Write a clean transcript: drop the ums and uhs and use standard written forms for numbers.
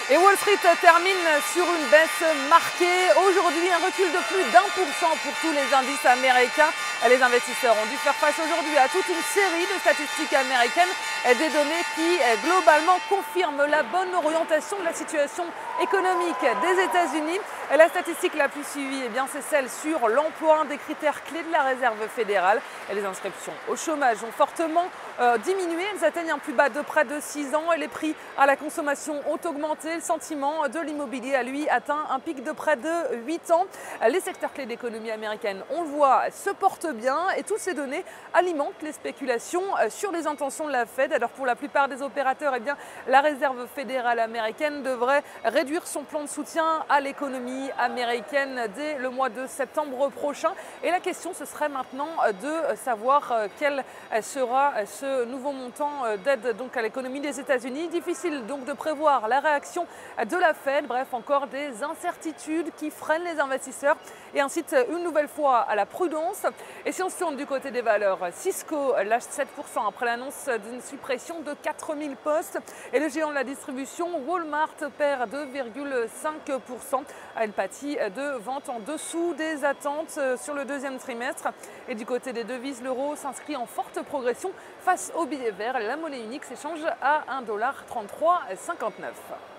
Et Wall Street termine sur une baisse marquée. Aujourd'hui, un recul de plus d'1% pour tous les indices américains. Les investisseurs ont dû faire face aujourd'hui à toute une série de statistiques américaines, des données qui globalement confirment la bonne orientation de la situation économique des États-Unis. La statistique la plus suivie, c'est celle sur l'emploi, un des critères clés de la Réserve fédérale. Les inscriptions au chômage ont fortement diminué. Elles atteignent un plus bas de près de 6 ans et les prix à la consommation ont augmenté. Le sentiment de l'immobilier a lui atteint un pic de près de 8 ans. Les secteurs clés d'économie américaine, on le voit, se portent bien et toutes ces données alimentent les spéculations sur les intentions de la Fed. Alors pour la plupart des opérateurs, la Réserve fédérale américaine devrait réduire son plan de soutien à l'économie américaine dès le mois de septembre prochain. Et la question, ce serait maintenant de savoir quel sera ce nouveau montant d'aide à l'économie des États-Unis. Difficile donc de prévoir la réaction de la Fed. Bref, encore des incertitudes qui freinent les investisseurs et incitent une nouvelle fois à la prudence. Et si on se tourne du côté des valeurs, Cisco lâche 7% après l'annonce d'une suppression de 4000 postes. Et le géant de la distribution, Walmart, perd 2,5%. Elle pâtit de ventes en dessous des attentes sur le deuxième trimestre. Et du côté des devises, l'euro s'inscrit en forte progression face au billet vert. La monnaie unique s'échange à 1,3359 $.